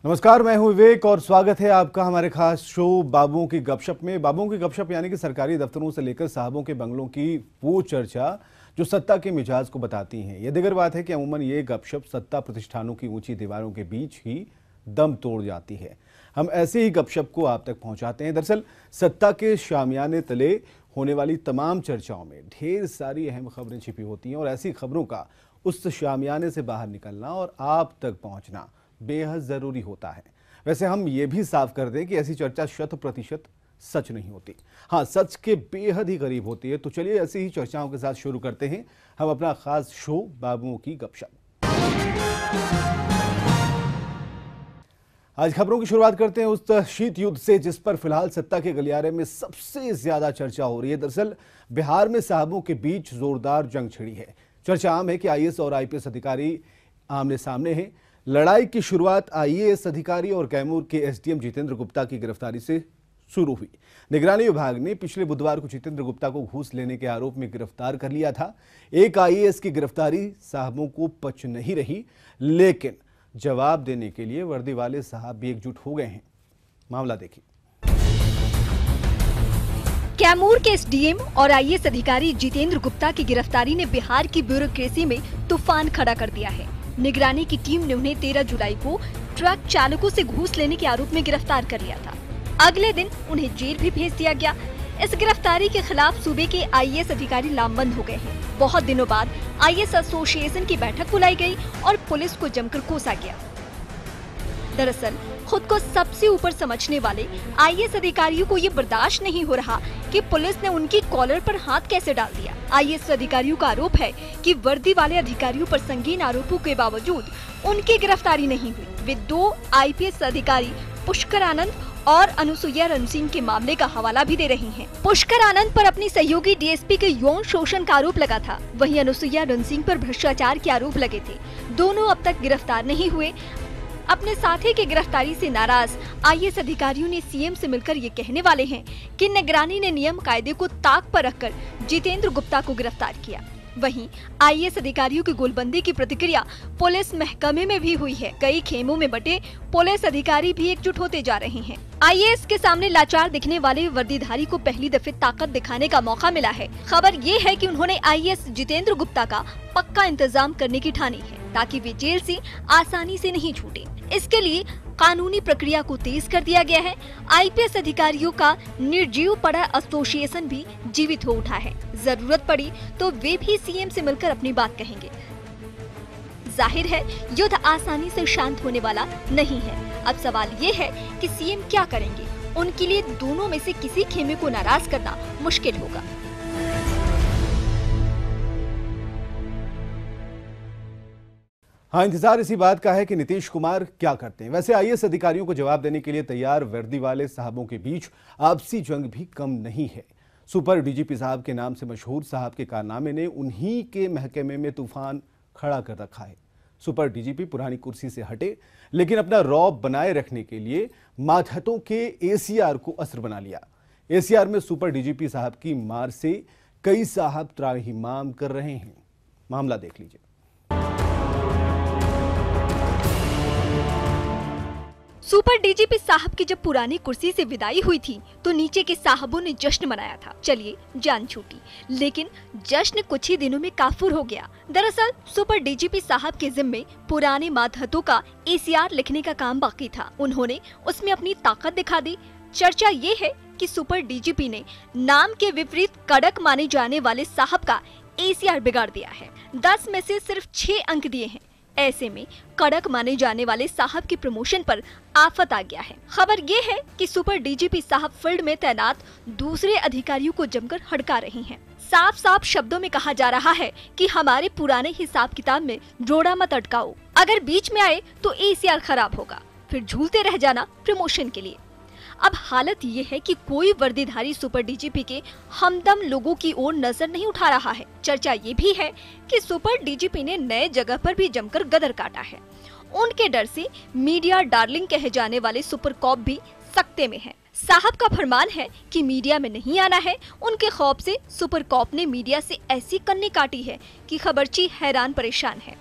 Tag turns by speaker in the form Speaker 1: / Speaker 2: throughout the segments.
Speaker 1: नमस्कार, मैं हूं विवेक और स्वागत है आपका हमारे खास शो बाबुओं की गपशप में। बाबुओं की गपशप यानी कि सरकारी दफ्तरों से लेकर साहबों के बंगलों की वो चर्चा जो सत्ता के मिजाज को बताती हैं। ये दिगर बात है कि अमूमन ये गपशप सत्ता प्रतिष्ठानों की ऊंची दीवारों के बीच ही दम तोड़ जाती है। हम ऐसे ही गपशप को आप तक पहुंचाते हैं। दरअसल सत्ता के शामियाने तले होने वाली तमाम चर्चाओं में ढेर सारी अहम खबरें छिपी होती हैं और ऐसी खबरों का उस शामियाने से बाहर निकलना और आप तक पहुंचना बेहद जरूरी होता है। वैसे हम ये भी साफ कर दें कि ऐसी चर्चा 100% सच नहीं होती। हाँ, सच के बेहद ही करीब होती है। तो चलिए ऐसी ही चर्चाओं के साथ शुरू करते हैं हम अपना खास शो बाबुओं की गपशप। आज खबरों की शुरुआत करते हैं उस शीत युद्ध से जिस पर फिलहाल सत्ता के गलियारे में सबसे ज्यादा चर्चा हो रही है। दरअसल बिहार में साहबों के बीच जोरदार जंग छिड़ी है। चर्चा आम है कि आईएएस और आईपीएस अधिकारी आमने सामने हैं। लड़ाई की शुरुआत आईएएस अधिकारी और कैमूर के एसडीएम जितेंद्र गुप्ता की गिरफ्तारी से शुरू हुई। निगरानी विभाग ने पिछले बुधवार को जितेंद्र गुप्ता को घूस लेने के आरोप में गिरफ्तार कर लिया था। एक आईएएस की गिरफ्तारी साहबों को पच नहीं रही, लेकिन जवाब देने के लिए वर्दी वाले साहब भी एकजुट हो गए हैं। मामला देखिए।
Speaker 2: कैमूर के एसडीएम और आईएएस अधिकारी जितेंद्र गुप्ता की गिरफ्तारी ने बिहार की ब्यूरोक्रेसी में तूफान खड़ा कर दिया है। निगरानी की टीम ने उन्हें 13 जुलाई को ट्रक चालकों से घूस लेने के आरोप में गिरफ्तार कर लिया था। अगले दिन उन्हें जेल भी भेज दिया गया। इस गिरफ्तारी के खिलाफ सूबे के आईएएस अधिकारी लामबंद हो गए हैं। बहुत दिनों बाद आईएएस एसोसिएशन की बैठक बुलाई गई और पुलिस को जमकर कोसा गया। दरअसल खुद को सबसे ऊपर समझने वाले आईएएस अधिकारियों को ये बर्दाश्त नहीं हो रहा कि पुलिस ने उनकी कॉलर पर हाथ कैसे डाल दिया। आईएएस अधिकारियों का आरोप है कि वर्दी वाले अधिकारियों पर संगीन आरोपों के बावजूद उनकी गिरफ्तारी नहीं हुई। वे 2 आईपीएस अधिकारी पुष्कर आनंद और अनुसुईया रण सिंह के मामले का हवाला भी दे रही हैं। पुष्कर आनंद पर अपनी सहयोगी डीएसपी के यौन शोषण का आरोप लगा था। वहीं अनुसुईया रण सिंह पर भ्रष्टाचार के आरोप लगे थे। दोनों अब तक गिरफ्तार नहीं हुए। अपने साथी की गिरफ्तारी से नाराज आईएएस अधिकारियों ने सीएम से मिलकर ये कहने वाले हैं कि निगरानी ने नियम कायदे को ताक पर रखकर जितेंद्र गुप्ता को गिरफ्तार किया। वहीं आईएएस अधिकारियों की गोलबंदी की प्रतिक्रिया पुलिस महकमे में भी हुई है। कई खेमों में बटे पुलिस अधिकारी भी एकजुट होते जा रहे हैं। आईएएस के सामने लाचार दिखने वाले वर्दीधारी को पहली दफे ताकत दिखाने का मौका मिला है। खबर ये है कि उन्होंने आईएएस जितेंद्र गुप्ता का पक्का इंतजाम करने की ठानी है ताकि वे जेल से आसानी से नहीं छूटे। इसके लिए कानूनी प्रक्रिया को तेज कर दिया गया है। आईपीएस अधिकारियों का निर्जीव पड़ा एसोसिएशन भी जीवित हो उठा है। जरूरत पड़ी तो वे भी सीएम से मिलकर अपनी बात कहेंगे। जाहिर है युद्ध आसानी से शांत होने वाला नहीं है। अब सवाल ये है कि सीएम क्या करेंगे। उनके लिए दोनों में से किसी खेमे को नाराज करना मुश्किल होगा।
Speaker 1: हाँ, इंतजार इसी बात का है कि नीतीश कुमार क्या करते हैं। वैसे आईएएस अधिकारियों को जवाब देने के लिए तैयार वर्दी वाले साहबों के बीच आपसी जंग भी कम नहीं है। सुपर डीजीपी साहब के नाम से मशहूर साहब के कारनामे ने उन्हीं के महकमे में तूफान खड़ा कर रखा है। सुपर डीजीपी पुरानी कुर्सी से हटे, लेकिन अपना रौब बनाए रखने के लिए मातहतों के एसीआर को अस्त्र बना लिया। एसीआर में सुपर डीजीपी साहब की मार से कई साहब त्राहिमाम कर रहे हैं। मामला देख लीजिए।
Speaker 2: सुपर डीजीपी साहब की जब पुरानी कुर्सी से विदाई हुई थी तो नीचे के साहबों ने जश्न मनाया था। चलिए जान छूटी, लेकिन जश्न कुछ ही दिनों में काफूर हो गया। दरअसल सुपर डीजीपी साहब के जिम्मे पुराने मातहतों का एसीआर लिखने का काम बाकी था। उन्होंने उसमें अपनी ताकत दिखा दी। चर्चा ये है कि सुपर डीजीपी ने नाम के विपरीत कड़क माने जाने वाले साहब का एसीआर बिगाड़ दिया है। 10 में से सिर्फ 6 अंक दिए हैं। ऐसे में कड़क माने जाने वाले साहब की प्रमोशन पर आफत आ गया है। खबर ये है कि सुपर डीजीपी साहब फील्ड में तैनात दूसरे अधिकारियों को जमकर हड़का रही हैं। साफ साफ शब्दों में कहा जा रहा है कि हमारे पुराने हिसाब किताब में जोड़ा मत अटकाओ। अगर बीच में आए तो एसीआर खराब होगा, फिर झूलते रह जाना प्रमोशन के लिए। अब हालत ये है कि कोई वर्दीधारी सुपर डीजीपी के हमदम लोगों की ओर नजर नहीं उठा रहा है। चर्चा ये भी है कि सुपर डीजीपी ने नए जगह पर भी जमकर गदर काटा है। उनके डर से मीडिया डार्लिंग कहे जाने वाले सुपर कॉप भी सकते में है। साहब का फरमान है कि मीडिया में नहीं आना है। उनके खौफ से सुपर कॉप ने मीडिया से ऐसी कन्नी काटी है कि खबरची हैरान परेशान है।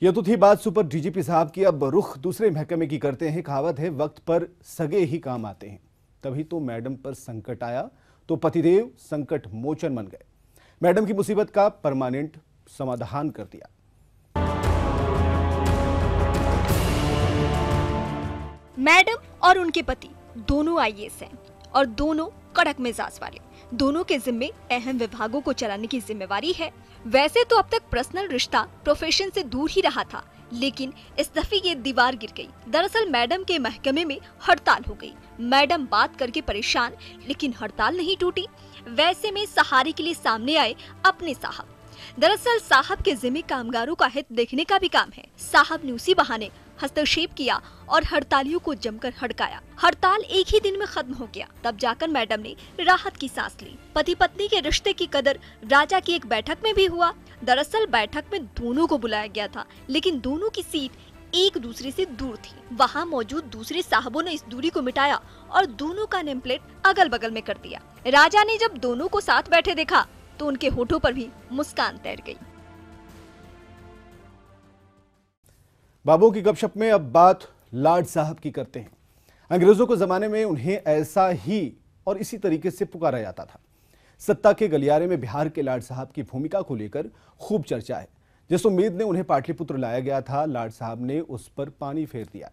Speaker 1: यह तो थी बात सुपर डीजीपी साहब की। अब रुख दूसरे महकमे की करते हैं। कहावत है वक्त पर सगे ही काम आते हैं। तभी तो मैडम पर संकट आया तो पतिदेव संकट मोचन बन गए। मैडम की मुसीबत का परमानेंट समाधान कर दिया।
Speaker 2: मैडम और उनके पति दोनों आईएएस हैं और दोनों कड़क मिजाज वाले। दोनों के जिम्मे अहम विभागों को चलाने की जिम्मेवारी है। वैसे तो अब तक पर्सनल रिश्ता प्रोफेशन से दूर ही रहा था, लेकिन इस दफे ये दीवार गिर गई। दरअसल मैडम के महकमे में हड़ताल हो गई। मैडम बात करके परेशान, लेकिन हड़ताल नहीं टूटी। वैसे में सहारे के लिए सामने आए अपने साहब। दरअसल साहब के जिम्मे कामगारों का हित देखने का भी काम है। साहब ने उसी बहाने हस्तक्षेप किया और हड़तालियों को जमकर हड़काया। हड़ताल एक ही दिन में खत्म हो गया। तब जाकर मैडम ने राहत की सांस ली। पति पत्नी के रिश्ते की कदर राजा की एक बैठक में भी हुआ। दरअसल बैठक में दोनों को बुलाया गया था, लेकिन दोनों की सीट एक दूसरे से दूर थी। वहाँ मौजूद दूसरे साहबों ने इस दूरी को मिटाया और दोनों का नेम प्लेट अगल बगल में कर दिया। राजा ने जब दोनों को साथ बैठे देखा तो उनके होठों पर भी मुस्कान तैर गई।
Speaker 1: बाबू की गपशप में अब बात लाड साहब की करते हैं। अंग्रेजों के जमाने में उन्हें ऐसा ही और इसी तरीके से पुकारा जाता था। सत्ता के गलियारे में बिहार के लाड साहब की भूमिका को लेकर खूब चर्चा है। जिस उम्मीद ने उन्हें पाटलिपुत्र लाया गया था, लाड साहब ने उस पर पानी फेर दिया।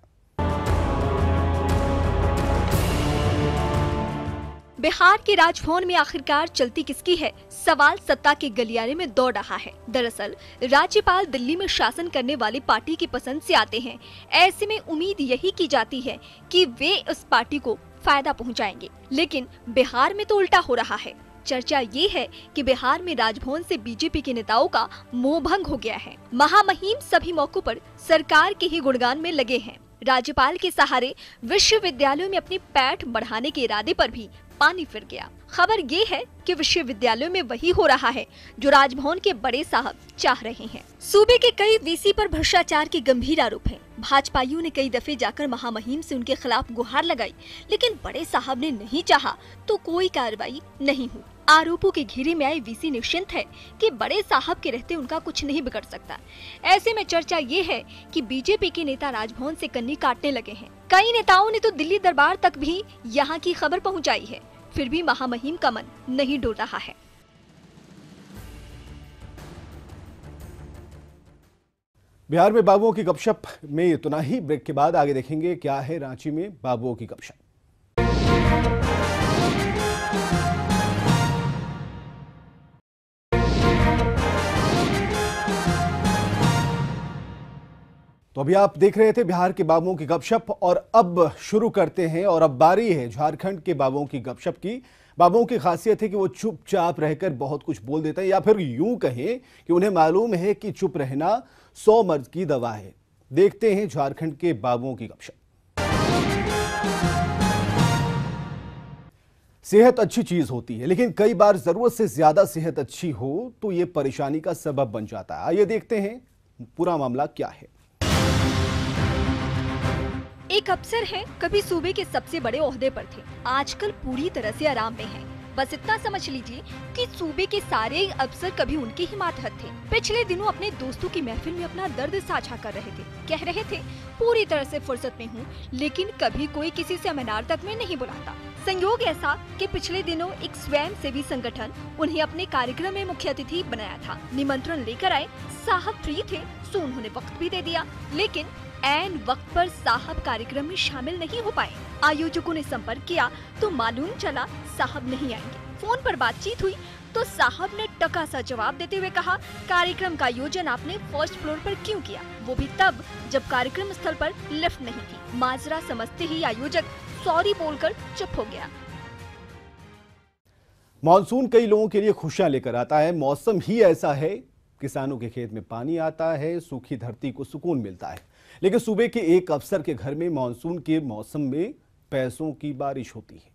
Speaker 2: बिहार के राजभवन में आखिरकार चलती किसकी है, सवाल सत्ता के गलियारे में दौड़ रहा है। दरअसल राज्यपाल दिल्ली में शासन करने वाली पार्टी की पसंद से आते हैं। ऐसे में उम्मीद यही की जाती है कि वे उस पार्टी को फायदा पहुंचाएंगे, लेकिन बिहार में तो उल्टा हो रहा है। चर्चा ये है कि बिहार में राजभवन से बीजेपी के नेताओं का मोहभंग हो गया है। महामहिम सभी मौकों पर सरकार के ही गुणगान में लगे हैं। राज्यपाल के सहारे विश्वविद्यालयों में अपनी पैठ बढ़ाने के इरादे पर भी पानी फिर गया। खबर ये है कि विश्वविद्यालयों में वही हो रहा है जो राजभवन के बड़े साहब चाह रहे हैं। सूबे के कई वीसी पर भ्रष्टाचार के गंभीर आरोप हैं। भाजपाइयों ने कई दफे जाकर महामहिम से उनके खिलाफ गुहार लगाई, लेकिन बड़े साहब ने नहीं चाहा तो कोई कार्रवाई नहीं हुई। आरोपों के घेरे में आए वीसी निश्चिंत है कि बड़े साहब के रहते उनका कुछ नहीं बिगड़ सकता। ऐसे में चर्चा ये है कि बीजेपी के नेता राजभवन से कन्नी काटने लगे हैं। कई नेताओं ने तो दिल्ली दरबार तक भी यहाँ की खबर पहुँचाई है, फिर भी महामहिम का मन नहीं डोल रहा है।
Speaker 1: बिहार में बाबुओं की गपशप में इतना ही। ब्रेक के बाद आगे देखेंगे क्या है रांची में बाबुओं की गपशप। तो अभी आप देख रहे थे बिहार के बाबुओं की गपशप और अब शुरू करते हैं। और अब बारी है झारखंड के बाबुओं की गपशप की। बाबुओं की खासियत है कि वो चुपचाप रहकर बहुत कुछ बोल देते हैं, या फिर यूं कहें कि उन्हें मालूम है कि चुप रहना 100 मर्द की दवा है। देखते हैं झारखंड के बाबुओं की गपशप। सेहत अच्छी चीज होती है, लेकिन कई बार जरूरत से ज्यादा सेहत अच्छी हो तो ये परेशानी का सबब बन जाता है। आइए देखते हैं पूरा मामला क्या है।
Speaker 2: एक अफसर हैं, कभी सूबे के सबसे बड़े ओहदे पर थे, आजकल पूरी तरह से आराम में हैं। बस इतना समझ लीजिए कि सूबे के सारे अफसर कभी उनके ही मातहत थे। पिछले दिनों अपने दोस्तों की महफिल में अपना दर्द साझा कर रहे थे। कह रहे थे पूरी तरह से फुर्सत में हूँ, लेकिन कभी कोई किसी से सेमिनार तक में नहीं बुलाता। संयोग ऐसा कि पिछले दिनों एक स्वयं सेवी संगठन उन्हें अपने कार्यक्रम में मुख्य अतिथि बनाया था। निमंत्रण लेकर आए, साहब फ्री थे तो उन्होंने वक्त भी दे दिया, लेकिन ऐन वक्त पर साहब कार्यक्रम में शामिल नहीं हो पाए। आयोजकों ने संपर्क किया तो मालूम चला साहब नहीं आएंगे। फोन पर बातचीत हुई तो साहब ने टका सा जवाब देते हुए कहा, कार्यक्रम का आयोजन आपने फर्स्ट फ्लोर पर क्यों किया, वो भी तब जब कार्यक्रम स्थल पर लिफ्ट नहीं थी। माजरा समझते ही आयोजक सॉरी बोलकर चुप हो गया।
Speaker 1: मॉनसून कई लोगों के लिए खुशियां लेकर आता है। मौसम ही ऐसा है, किसानों के खेत में पानी आता है, सूखी धरती को सुकून मिलता है। लेकिन सूबे के एक अफसर के घर में मॉनसून के मौसम में पैसों की बारिश होती है।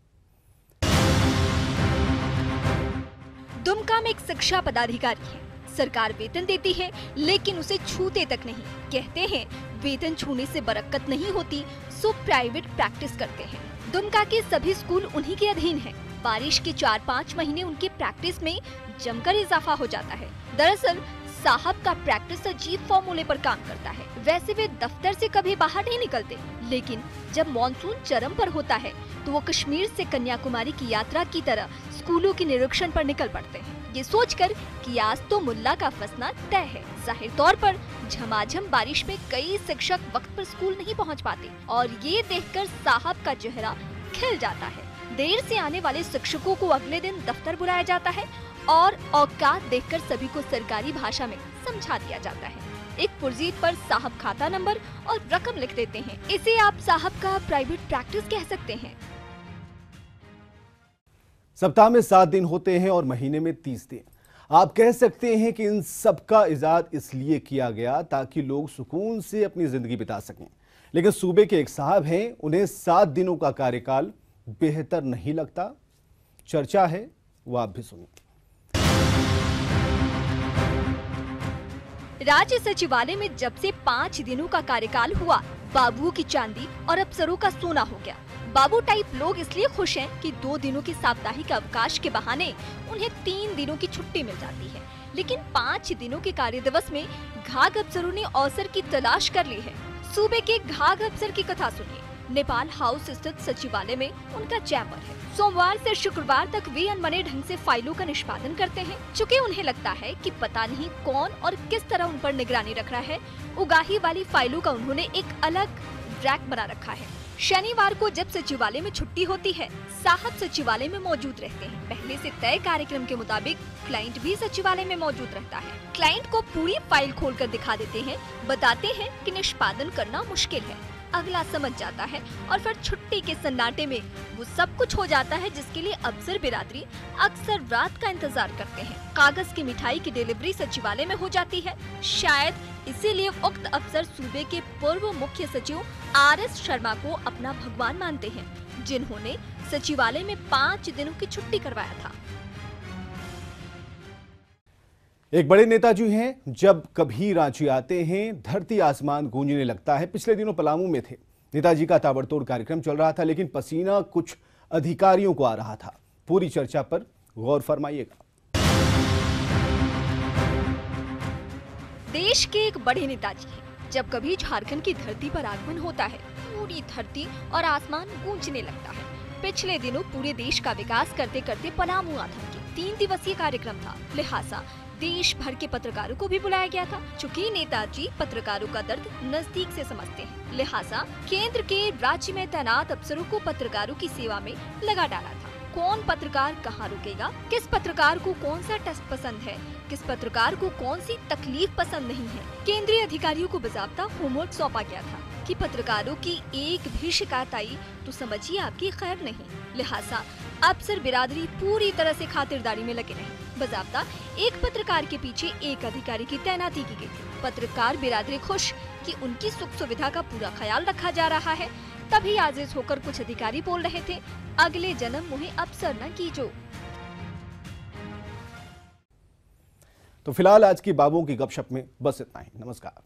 Speaker 2: दुमका में एक शिक्षा पदाधिकारी है। सरकार वेतन देती है लेकिन उसे छूते तक नहीं। कहते हैं वेतन छूने से बरकत नहीं होती, सो प्राइवेट प्रैक्टिस करते हैं। दुमका के सभी स्कूल उन्हीं के अधीन हैं। बारिश के 4-5 महीने उनकी प्रैक्टिस में जमकर इजाफा हो जाता है। दरअसल साहब का प्रैक्टिस अजीब फॉर्मूले पर काम करता है। वैसे वे दफ्तर से कभी बाहर नहीं निकलते, लेकिन जब मॉनसून चरम पर होता है तो वो कश्मीर से कन्याकुमारी की यात्रा की तरह स्कूलों के निरीक्षण पर निकल पड़ते हैं, ये सोचकर कि आज तो मुल्ला का फंसना तय है। जाहिर तौर पर झमाझम बारिश में कई शिक्षक वक्त पर स्कूल नहीं पहुंच पाते और ये देखकर साहब का चेहरा खिल जाता है। देर से आने वाले शिक्षकों को अगले दिन दफ्तर बुलाया जाता है और औकात देखकर सभी को सरकारी भाषा में समझा दिया जाता है। एक पुर्जी पर साहब खाता नंबर और रकम लिख देते हैं। इसे आप साहब का प्राइवेट प्रैक्टिस कह सकते हैं।
Speaker 1: सप्ताह में 7 दिन होते हैं और महीने में 30 दिन। आप कह सकते हैं कि इन सब का इजाद इसलिए किया गया ताकि लोग सुकून से अपनी जिंदगी बिता सकें। लेकिन सूबे के एक साहब हैं, उन्हें 7 दिनों का कार्यकाल बेहतर नहीं लगता। चर्चा है, वो आप भी सुनिए।
Speaker 2: राज्य सचिवालय में जब से 5 दिनों का कार्यकाल हुआ, बाबुओं की चांदी और अफसरों का सोना हो गया। बाबू टाइप लोग इसलिए खुश हैं कि 2 दिनों के साप्ताहिक अवकाश के बहाने उन्हें 3 दिनों की छुट्टी मिल जाती है। लेकिन 5 दिनों के कार्य दिवस में घाघ अफसरों ने अवसर की तलाश कर ली है। सूबे के घाघ अफसर की कथा सुनिए। नेपाल हाउस स्थित सचिवालय में उनका चैम्बर है। सोमवार से शुक्रवार तक वे अनबने ढंग से फाइलों का निष्पादन करते हैं। चूँकि उन्हें लगता है कि पता नहीं कौन और किस तरह उन पर निगरानी रख रहा है, उगाही वाली फाइलों का उन्होंने एक अलग रैक बना रखा है। शनिवार को जब सचिवालय में छुट्टी होती है, साहब सचिवालय में मौजूद रहते हैं। पहले से तय कार्यक्रम के मुताबिक क्लाइंट भी सचिवालय में मौजूद रहता है। क्लाइंट को पूरी फाइल खोलकर दिखा देते हैं, बताते हैं कि निष्पादन करना मुश्किल है। अगला समझ जाता है और फिर छुट्टी के सन्नाटे में वो सब कुछ हो जाता है जिसके लिए अफसर बिरादरी अक्सर रात का इंतजार करते हैं। कागज की मिठाई की डिलीवरी सचिवालय में हो जाती है। शायद इसीलिए उक्त अफसर सूबे के पूर्व मुख्य सचिव RS शर्मा को अपना भगवान मानते हैं, जिन्होंने सचिवालय में 5 दिनों की छुट्टी करवाया था।
Speaker 1: एक बड़े नेताजी हैं, जब कभी रांची आते हैं धरती आसमान गूंजने लगता है। पिछले दिनों पलामू में थे। नेताजी का ताबड़तोड़ कार्यक्रम चल रहा था, लेकिन पसीना कुछ अधिकारियों को आ रहा था। पूरी चर्चा पर गौर फरमाइएगा।
Speaker 2: देश के एक बड़े नेताजी हैं। जब कभी झारखंड की धरती पर आगमन होता है, पूरी धरती और आसमान गूंजने लगता है। पिछले दिनों पूरे देश का विकास करते करते पलामू आ थमकी। 3 दिवसीय कार्यक्रम था, लिहाजा देश भर के पत्रकारों को भी बुलाया गया था। चूँकि नेताजी पत्रकारों का दर्द नजदीक से समझते हैं, लिहाजा केंद्र के राज्य में तैनात अफसरों को पत्रकारों की सेवा में लगा डाला था। कौन पत्रकार कहाँ रुकेगा, किस पत्रकार को कौन सा टेस्ट पसंद है, किस पत्रकार को कौन सी तकलीफ पसंद नहीं है, केंद्रीय अधिकारियों को बाकायदा होमवर्क सौंपा गया था कि पत्रकारों की एक भी शिकायत आई तो समझिए आपकी खैर नहीं। लिहाजा अफसर बिरादरी पूरी तरह से खातिरदारी में लगे रहे। बाकायदा एक पत्रकार के पीछे एक अधिकारी की तैनाती की गई थी। पत्रकार बिरादरी खुश कि उनकी सुख सुविधा का पूरा ख्याल रखा जा रहा है। तभी आजिज होकर कुछ अधिकारी बोल रहे थे, अगले जन्म मुझे अफसर न कीजो।
Speaker 1: तो फिलहाल आज की बाबुओं की गपशप में बस इतना ही। नमस्कार।